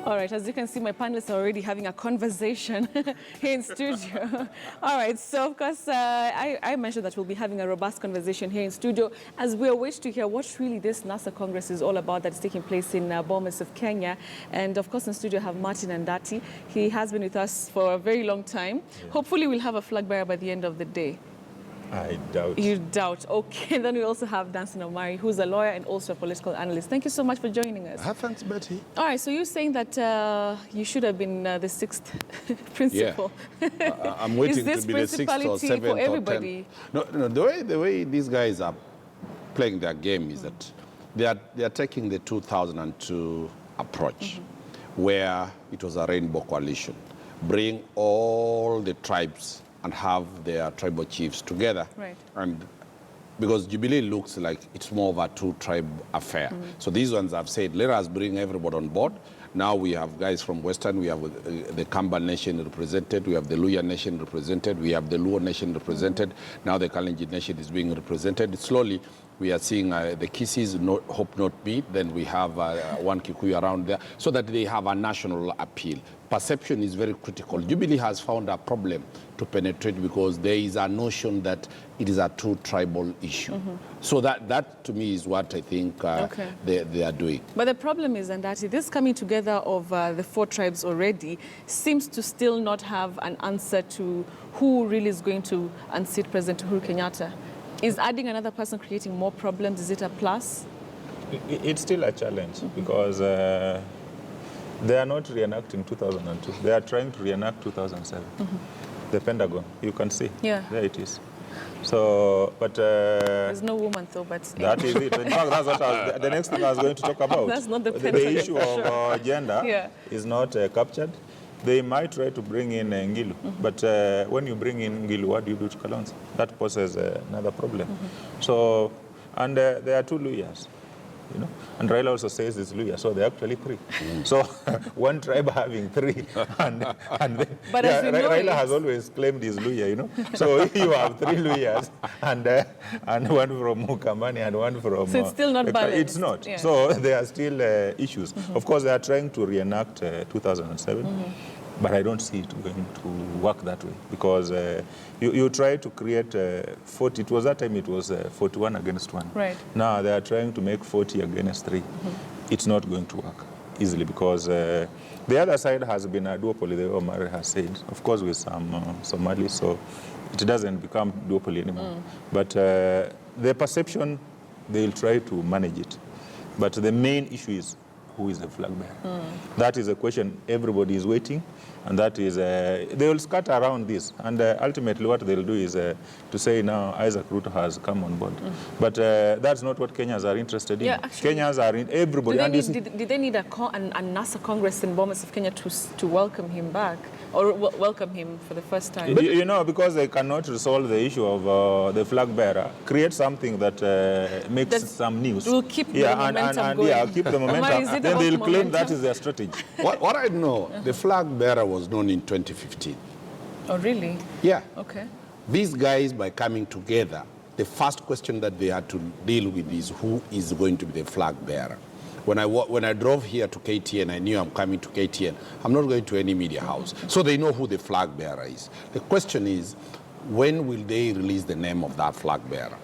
All right, as you can see, my panelists are already having a conversation here in studio. All right, so of course, I mentioned that we'll be having a robust conversation here in studio as we await to hear what really this NASA Congress is all about that's taking place in Bomas of Kenya. And of course, in studio, I have Martin and Dati. He has been with us for a very long time. Yeah. Hopefully, we'll have a flag bearer by the end of the day. I doubt. You doubt. Okay, then we also have Danson Omari, who's a lawyer and also a political analyst. Thank you so much for joining us. Thanks, Betty. All right, so you're saying that you should have been the sixth principal. Yeah. I'm waiting to be the sixth or seventh for everybody? Or 10th. No, the way these guys are playing their game is that they are taking the 2002 approach, where it was a rainbow coalition. Bring all the tribes and have their tribal chiefs together. Right. And because Jubilee looks like it's more of a two-tribe affair. So these ones have said, let us bring everybody on board. Now we have guys from Western, we have the Kamba Nation represented, we have the Luya Nation represented, we have the Luo Nation represented, now the Kalenjin Nation is being represented. Slowly, we are seeing the Kisiis, hope not me, then we have one Kikuyu around there, so that they have a national appeal. Perception is very critical. Jubilee has found a problem to penetrate because there is a notion that it is a true tribal issue. So that to me is what I think they are doing. But the problem is, and that this coming together of the four tribes already seems to still not have an answer to who really is going to unseat President Uhuru Kenyatta. Is adding another person creating more problems? Is it a plus? It's still a challenge because they are not reenacting 2002. They are trying to reenact 2007. The Pentagon, you can see. Yeah. There it is. So, but... there's no woman though, but... That is it. In fact, that's what the next thing I was going to talk about. That's not the Pentagon. The issue of gender is not captured. They might try to bring in Ngilu, but when you bring in Ngilu, what do you do to Kalonzo? That poses another problem. So, and there are two Luyas, you know, and Raila also says it's Luya, so they're actually three. So one tribe having three, and but Raila has always claimed he's Luya, you know. So you have three Luyas, and one from Mukambani and one from... So it's still not balanced. It's not. Yeah. So there are still issues. Of course, they are trying to reenact 2007. But I don't see it going to work that way because you try to create 40. It was that time it was 41 against 1. Right. Now they are trying to make 40 against 3. It's not going to work easily because the other side has been a duopoly, the Omar has said, of course with some Somalis, so it doesn't become duopoly anymore. But the perception, they'll try to manage it. But the main issue is, who is the flag bearer? That is a question everybody is waiting, and that is, they will scatter around this, and ultimately what they'll do is to say now Isaac Ruto has come on board. But that's not what Kenyans are interested in. Yeah, actually, Kenyans are in everybody. Did they need a NASA Congress in Bomas of Kenya to welcome him back, or welcome him for the first time? But, you know, because they cannot resolve the issue of the flag bearer, create something that makes some news. Will keep the momentum going. Yeah, keep the momentum. Then they'll claim that is their strategy. What I know, the flag bearer was known in 2015. Oh, really? Yeah. Okay. These guys, by coming together, the first question that they had to deal with is who is going to be the flag bearer. When I drove here to KTN, I knew I'm coming to KTN. I'm not going to any media house. So they know who the flag bearer is. The question is, when will they release the name of that flag bearer?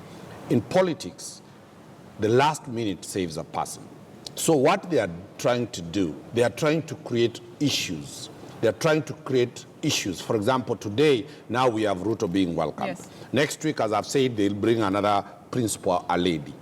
In politics, the last minute saves a person. So what they are trying to do, they are trying to create issues. They are trying to create issues. For example, today, now we have Ruto being welcomed. Yes. Next week, as I've said, they'll bring another principal, a lady.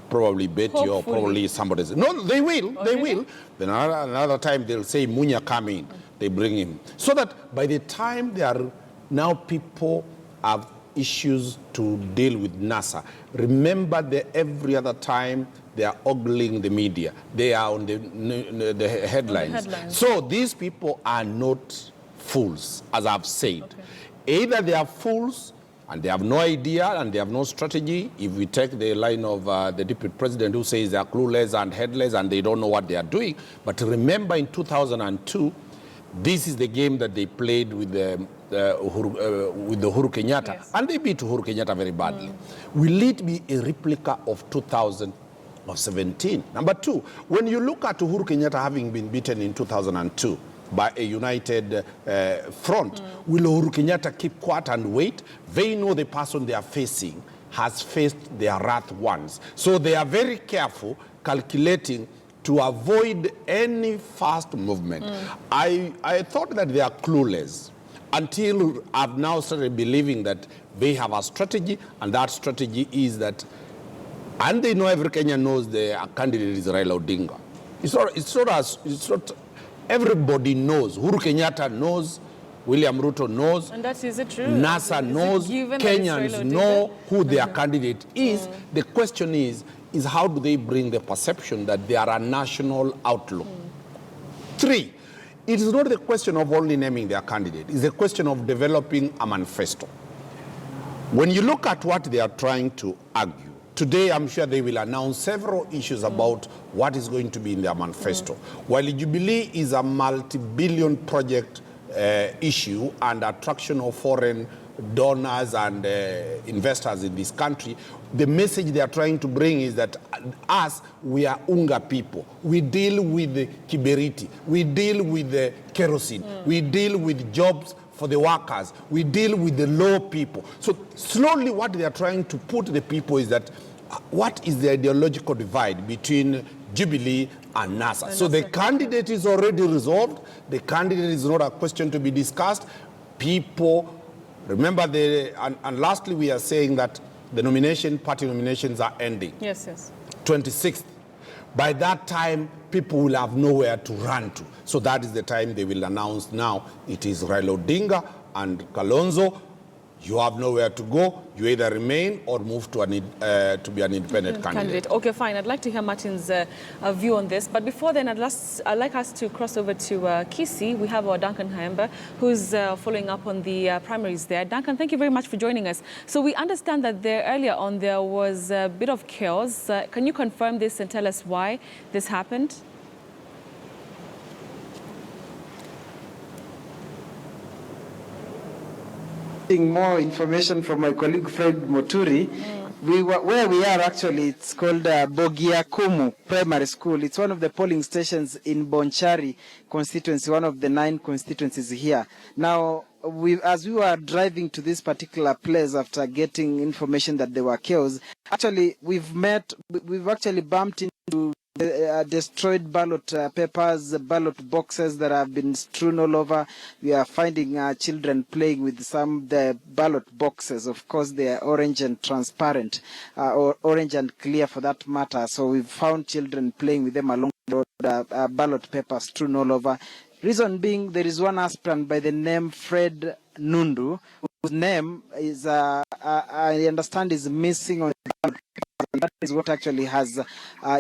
Probably Betty or probably somebody else. No, they will. Oh, they really? will. Then another time, they'll say Munya come in. They bring him. So that by the time they are now people have issues to deal with NASA. Remember that every other time they are ogling the media. They are on the headlines. So these people are not fools, as I've said. Okay. Either they are fools and they have no idea and they have no strategy. If we take the line of the deputy president who says they are clueless and headless and they don't know what they are doing. But remember in 2002, this is the game that they played with the Uhuru Kenyatta, and they beat Uhuru Kenyatta very badly. Will it be a replica of 2002? of 17. Number two, when you look at Uhuru Kenyatta having been beaten in 2002 by a united front, will Uhuru Kenyatta keep quiet and wait? They know the person they are facing has faced their wrath once. So they are very careful, calculating to avoid any fast movement. I thought that they are clueless until I've now started believing that they have a strategy, and that strategy is that, and they know every Kenyan knows the candidate is Raila Odinga. It's not everybody knows. Uhuru Kenyatta knows, William Ruto knows, and that is it true. NASA knows, Kenyans know who their candidate is. The question is how do they bring the perception that they are a national outlook? Three, it is not the question of only naming their candidate. It's a question of developing a manifesto. When you look at what they are trying to argue, today I'm sure they will announce several issues about what is going to be in their manifesto. While Jubilee is a multi-billion project issue and attraction of foreign donors and investors in this country, the message they are trying to bring is that us, we are unga people. We deal with the kiberiti. We deal with the kerosene. We deal with jobs for the workers. We deal with the low people. So slowly what they are trying to put the people is that what is the ideological divide between Jubilee and NASA? So the candidate is already resolved. The candidate is not a question to be discussed. People, remember, and lastly, we are saying that the party nominations are ending. Yes, yes. 26th. By that time, people will have nowhere to run to. So that is the time they will announce now it is Raila Odinga and Kalonzo. You have nowhere to go. You either remain or move to be an independent candidate. Okay, fine. I'd like to hear Martin's view on this. But before then, I'd like us to cross over to Kisii. We have our Duncan Haemba, who's following up on the primaries there. Duncan, thank you very much for joining us. So we understand that earlier on there was a bit of chaos. Can you confirm this and tell us why this happened? More information from my colleague Fred Moturi. Where we are actually, it's called Bogiakumu Primary School. It's one of the polling stations in Bonchari constituency, one of the 9 constituencies here. Now, as we were driving to this particular place after getting information that there were chaos, actually we've actually bumped into destroyed ballot papers, ballot boxes that have been strewn all over. We are finding children playing with some of the ballot boxes. Of course, they are orange and transparent, or orange and clear for that matter. So we've found children playing with them along the road, ballot papers strewn all over. Reason being, there is one aspirant by the name Fred Nundu, whose name is, I understand, is missing on the ballot. That is what actually has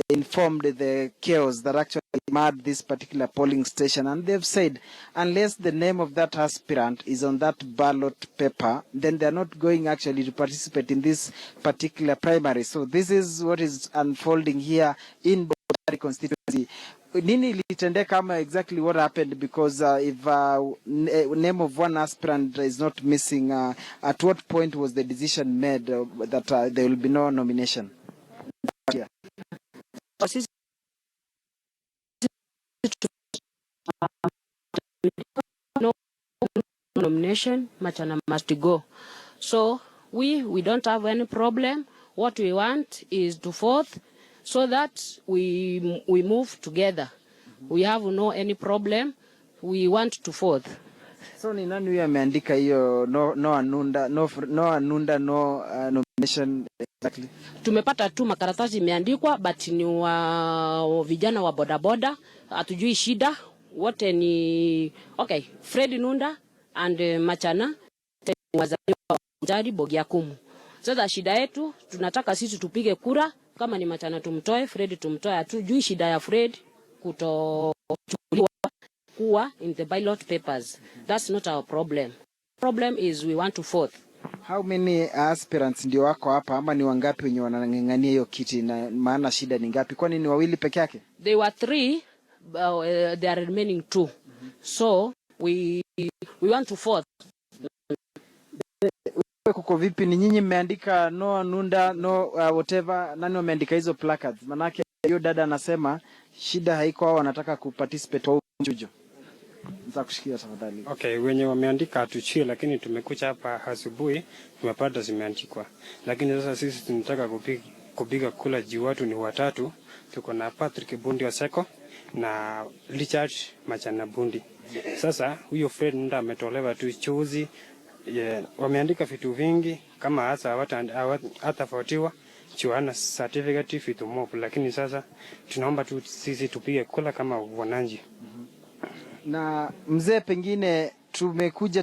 informed the chaos that actually marred this particular polling station. And they've said, unless the name of that aspirant is on that ballot paper, then they're not going actually to participate in this particular primary. So this is what is unfolding here in Bonchari constituency. Nini litendeka ama exactly what happened, because if name of one aspirant is not missing, at what point was the decision made that there will be no nomination? Yeah. No nomination, Machana must go. So we don't have any problem. What we want is to vote so that we move together. We have no any problem. We want to vote. So ni nani huyo ameandika hiyo no anunda nomination exactly? Tumepata tu makaratasi imeandikwa, but ni wa vijana wa bodaboda, hatujui shida, wote ni okay. Fred Nunda and Machana wazaliwa Bonchari Bogiakumu. Sasa shida yetu, tunataka sisi tupige kura, kama ni Machana tumtoe, Fred tumtoe. Hatujui shida ya Fred kutochukuliwa kuwa in the ballot papers. That's not our problem. Problem is we want to vote. How many aspirants ndio wako hapa, ama ni wangapi wenye wanang'ang'ania hiyo kiti, na maana shida ni ngapi? Kwani ni wawili peke yake? They were 3, there are remaining 2. So we want to vote. Kuko vipi, ni nyinyi mmeandika no Nunda no whatever, nani wameandika hizo placards? Manake hiyo dada anasema shida haiko, wao wanataka kuparticipate au mchujo. Nitakushikia tafadhali. Okay, wenye wameandika hatuchie, lakini tumekuja hapa asubuhi tumepata zimeandikwa. Lakini sasa sisi tunataka kupiga kula juu watu ni watatu. Tuko na Patrick Bundi Oseko na Richard Machana Bundi. Sasa huyo Fred Nunda ametolewa tu chuzi. Wameandika vitu vingi kama hata fotiwa chuana certificate vitu mob, lakini sasa tunaomba tu sisi tupige kula kama wananchi. Na mzee, pengine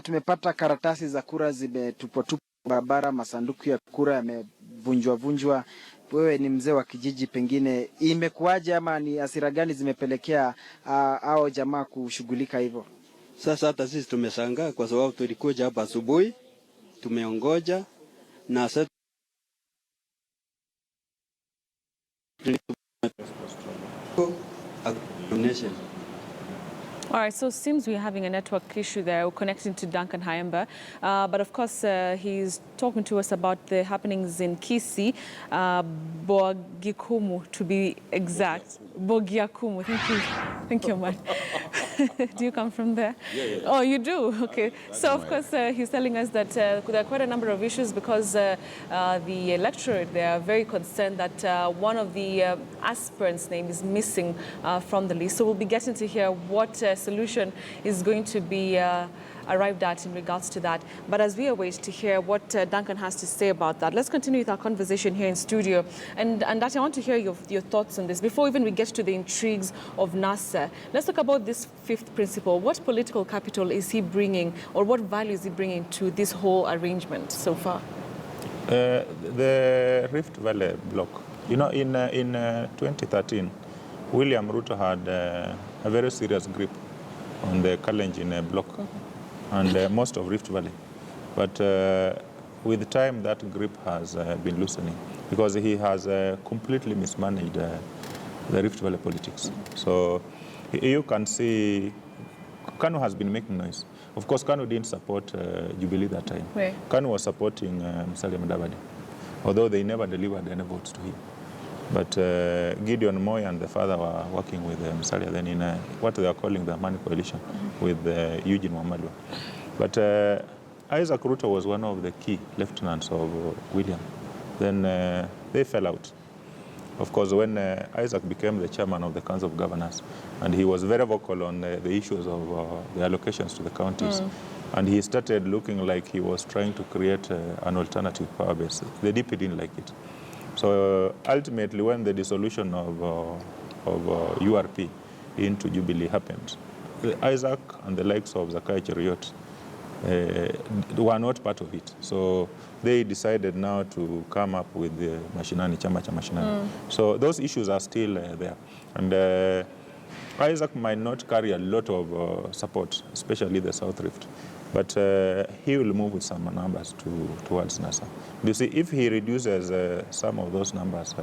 tumepata karatasi za kura zimetupwa barabara, masanduku ya kura yamevunjwa. Wewe ni mzee wa kijiji, pengine imekuwaje ama ni hasira gani zimepelekea hao jamaa kushughulika hivyo? Sasa hata sisi tumeshangaa kwa sababu tulikuja hapa asubuhi, tumeongoja na sasa All right, so it seems we're having a network issue there. We're connecting to Duncan Hyemba. But of course, he's talking to us about the happenings in Kisii, Bogiakumu to be exact. Bogiakumu, thank you, man. Do you come from there? Yeah. Oh, you do? Okay. So, of course, he's telling us that there are quite a number of issues because the electorate, they are very concerned that one of the aspirants' name is missing from the list. So we'll be getting to hear what solution is going to be arrived at in regards to that. But as we await to hear what Duncan has to say about that, let's continue with our conversation here in studio. And that I want to hear your thoughts on this. Before even we get to the intrigues of NASA, let's talk about this fifth principle. What political capital is he bringing, or what value is he bringing to this whole arrangement so far? The Rift Valley block. You know, in 2013, William Ruto had a very serious grip on the Kalenjin block and most of Rift Valley. But with time, that grip has been loosening because he has completely mismanaged the Rift Valley politics. So you can see Kanu has been making noise. Of course, Kanu didn't support Jubilee that time. Right. Kanu was supporting Musalia Mudavadi, although they never delivered any votes to him. But Gideon Moi and the father were working with Musalia then in what they are calling the Amani Coalition with Eugene Wamalwa. But Isaac Ruto was one of the key lieutenants of William. Then they fell out. Of course, when Isaac became the chairman of the Council of Governors, and he was very vocal on the issues of the allocations to the counties, and he started looking like he was trying to create an alternative power base. The DP didn't like it. So ultimately, when the dissolution of URP into Jubilee happened, Isaac and the likes of Zakai Cheriot were not part of it. So they decided now to come up with the Mashinani, Chama cha Mashinani. So those issues are still there. And Isaac might not carry a lot of support, especially the South Rift. But he will move with some numbers towards NASA. You see, if he reduces some of those numbers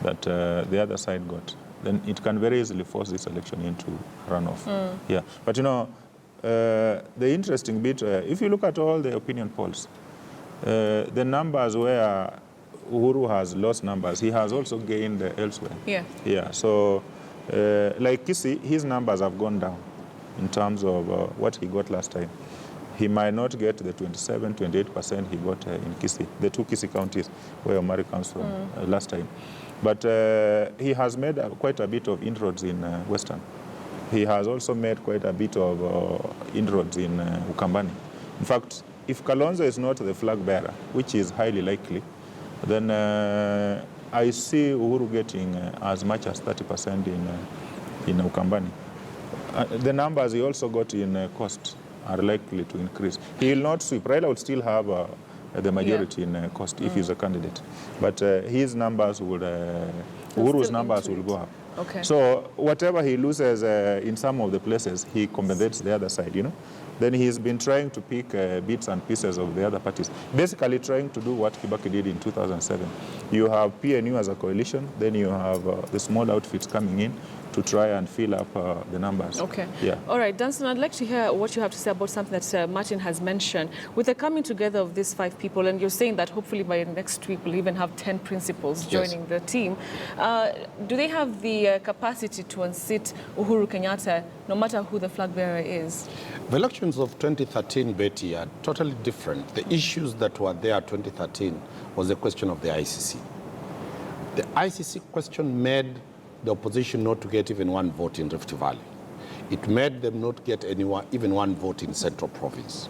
that the other side got, then it can very easily force this election into runoff. Yeah, but you know, the interesting bit, if you look at all the opinion polls, the numbers where Uhuru has lost numbers, he has also gained elsewhere. Yeah. Yeah, so like Kisii, his numbers have gone down in terms of what he got last time. He might not get the 27, 28% he got in Kisii, the two Kisii counties where Omari comes from last time. But he has made quite a bit of inroads in Western. He has also made quite a bit of inroads in Ukambani. In fact, if Kalonzo is not the flag bearer, which is highly likely, then I see Uhuru getting as much as 30% in Ukambani. The numbers he also got in Coast are likely to increase. He will not sweep. Raila will still have the majority in Coast if he's a candidate. But his numbers would, Uhuru's numbers will go up. Okay. So whatever he loses in some of the places, he compensates the other side, you know. Then he's been trying to pick bits and pieces of the other parties, basically trying to do what Kibaki did in 2007. You have PNU as a coalition, then you have the small outfits coming in try and fill up the numbers. Okay. Yeah. All right, Dunstan, I'd like to hear what you have to say about something that Martin has mentioned. With the coming together of these 5 people, and you're saying that hopefully by next week we'll even have 10 principals joining the team, do they have the capacity to unseat Uhuru Kenyatta, no matter who the flag bearer is? The elections of 2013, Betty, are totally different. The issues that were there in 2013 was the question of the ICC. The ICC question made the opposition not to get even 1 vote in Rift Valley. It made them not get even 1 vote in Central Province.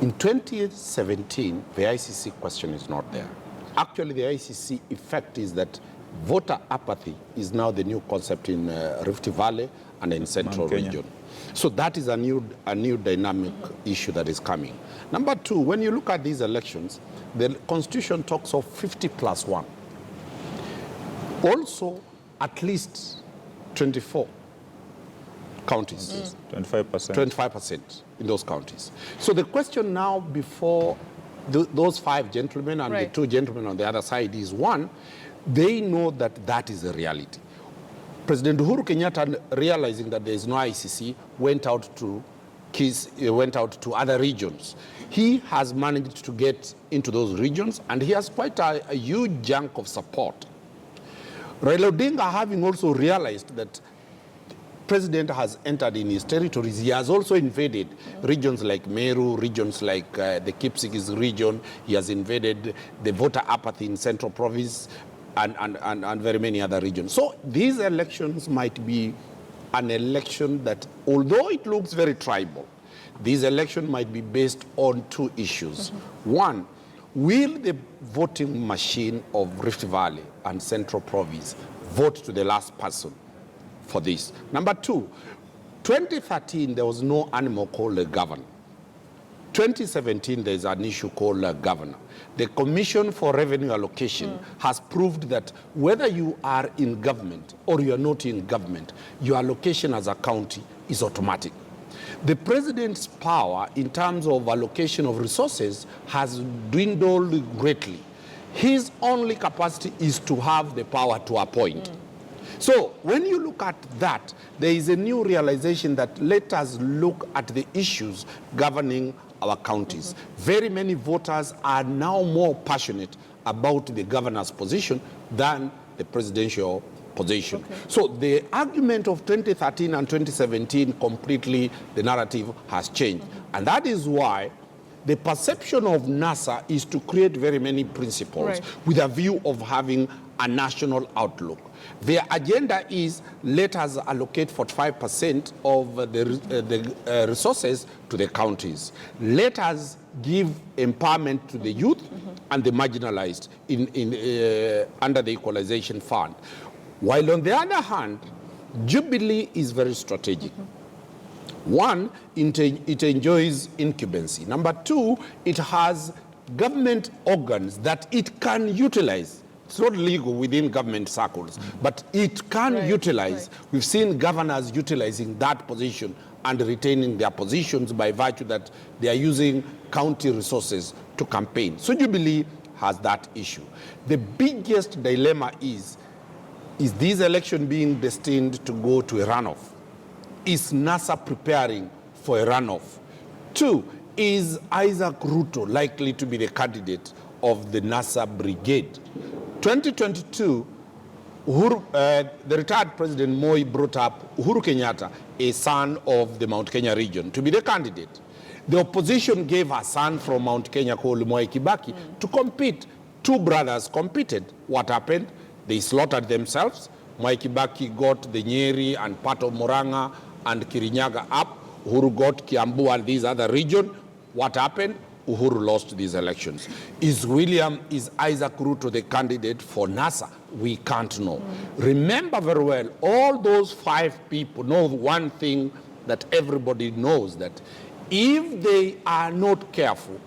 In 2017, the ICC question is not there. Actually, the ICC effect is that voter apathy is now the new concept in Rift Valley and in Central region. So that is a new dynamic issue that is coming. Number 2, when you look at these elections, the Constitution talks of 50+1. Also, at least 24 counties. 25%. 25% in those counties. So the question now before those 5 gentlemen and the 2 gentlemen on the other side is, 1, they know that that is a reality. President Uhuru Kenyatta, realizing that there is no ICC, went out to other regions. He has managed to get into those regions, and he has quite a huge chunk of support. Raila Odinga, having also realized that president has entered in his territories, he has also invaded regions like Meru, regions like the Kisii region. He has invaded the voter apathy in Central Province and very many other regions. So these elections might be an election that, although it looks very tribal, this election might be based on 2 issues. 1, will the voting machine of Rift Valley and Central Province vote to the last person for this? Number 2, 2013, there was no animal called a governor. 2017, there's an issue called a governor. The Commission for Revenue Allocation has proved that whether you are in government or you are not in government, your allocation as a county is automatic. The president's power in terms of allocation of resources has dwindled greatly. His only capacity is to have the power to appoint. So when you look at that, there is a new realization that let us look at the issues governing our counties. Very many voters are now more passionate about the governor's position than the presidential position. So the argument of 2013 and 2017, completely the narrative has changed. And that is why the perception of NASA is to create very many principles with a view of having a national outlook. Their agenda is let us allocate 45% of the resources to the counties. Let us give empowerment to the youth and the marginalized under the Equalization Fund. While on the other hand, Jubilee is very strategic. 1, it enjoys incumbency. Number 2, it has government organs that it can utilize. It's not legal within government circles, but it can utilize. We've seen governors utilizing that position and retaining their positions by virtue that they are using county resources to campaign. So Jubilee has that issue. The biggest dilemma is this election being destined to go to a runoff? Is NASA preparing for a runoff? 2, is Isaac Ruto likely to be the candidate of the NASA brigade? 2022, the retired President Moi brought up Uhuru Kenyatta, a son of the Mount Kenya region, to be the candidate. The opposition gave her son from Mount Kenya called Mwai Kibaki to compete. 2 brothers competed. What happened? They slaughtered themselves. Mwai Kibaki got the Nyeri and part of Murang'a and Kirinyaga up. Uhuru got Kiambu and these other regions. What happened? Uhuru lost these elections. Is Isaac Ruto the candidate for NASA? We can't know. Remember very well, all those 5 people know one thing that everybody knows, that if they are not careful,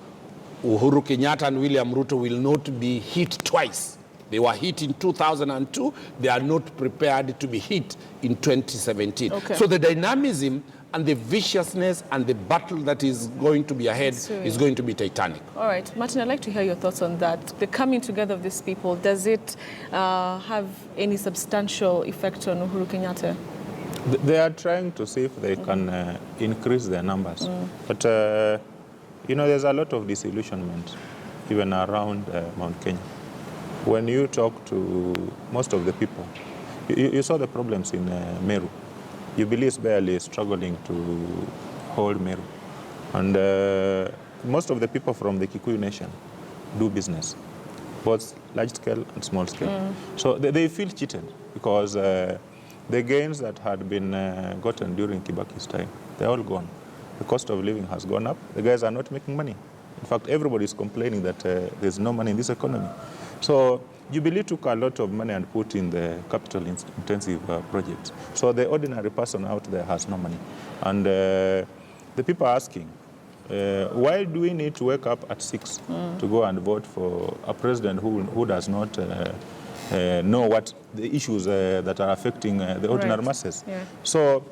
Uhuru Kenyatta and William Ruto will not be hit twice. They were hit in 2002. They are not prepared to be hit in 2017. So the dynamism and the viciousness and the battle that is going to be ahead is going to be titanic. All right, Martin, I'd like to hear your thoughts on that. The coming together of these people, does it have any substantial effect on Uhuru Kenyatta? They are trying to see if they can increase their numbers. But, you know, there's a lot of disillusionment even around Mount Kenya. When you talk to most of the people, you saw the problems in Meru. Jubilee is barely struggling to hold Meru. And most of the people from the Kikuyu nation do business, both large scale and small scale. So they feel cheated because the gains that had been gotten during Kibaki's time, they're all gone. The cost of living has gone up. The guys are not making money. In fact, everybody is complaining that there's no money in this economy. So Jubilee took a lot of money and put in the capital-intensive projects. So the ordinary person out there has no money. And the people are asking, why do we need to wake up at 6 to go and vote for a president who does not know what the issues that are affecting the ordinary masses? Yeah. So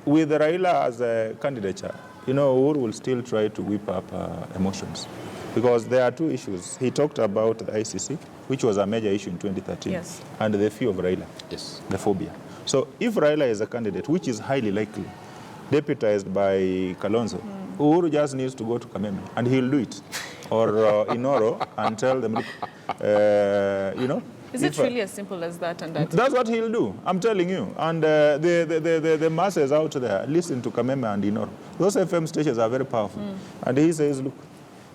with Raila as a candidature, you know, Uhuru will still try to whip up emotions. Because there are two issues. He talked about the ICC, which was a major issue in 2013, Yes. and the fear of Raila, Yes. the phobia. So if Raila is a candidate, which is highly likely, deputized by Kalonzo, Uhuru just needs to go to Kameme, and he'll do it. Or Inoro, and tell them, look, you know. Is it really as simple as that? And that? That's what he'll do, I'm telling you. And the masses out there listen to Kameme and Inoro. Those FM stations are very powerful. And he says, look,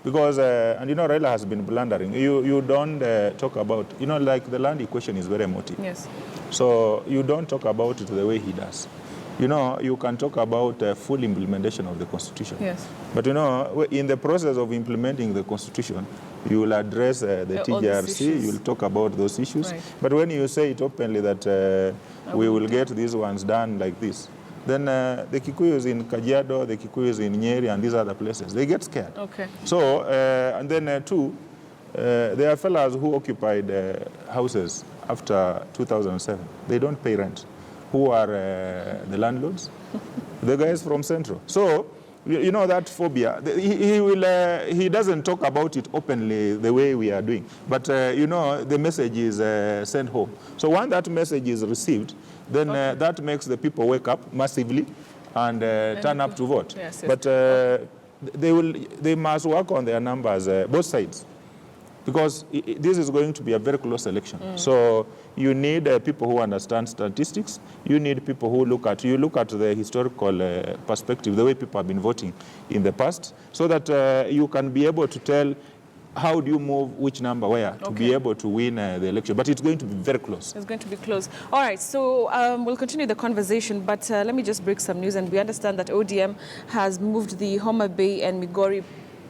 because, and you know, Raila has been blundering. You don't talk about, you know, like the land equation is very emotive. Yes. So you don't talk about it the way he does. You know, you can talk about full implementation of the Constitution. Yes. But you know, in the process of implementing the Constitution, you will address the all these TJRC, issues. you will talk about those issues. Right. But when you say it openly that we will get these ones done like this, then the Kikuyus in Kajiado, the Kikuyus in Nyeri, and these other places, they get scared. Okay. So, and then two, there are fellas who occupied houses after 2007. They don't pay rent. Who are the landlords? The guys from Central. So, you know that phobia. He doesn't talk about it openly the way we are doing. But, you know, the message is sent home. So once that message is received, then that makes the people wake up massively and turn up to vote. Yes, yes. But they must work on their numbers, both sides. Because this is going to be a very close election. So you need people who understand statistics. You need people who look at the historical perspective, the way people have been voting in the past, so that you can be able to tell how do you move which number where to be able to win the election. But it's going to be very close. It's going to be close. All right, so we'll continue the conversation, but let me just break some news. And we understand that ODM has moved the Homa Bay and Migori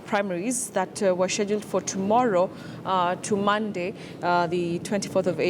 primaries that were scheduled for tomorrow to Monday, the 24th of April.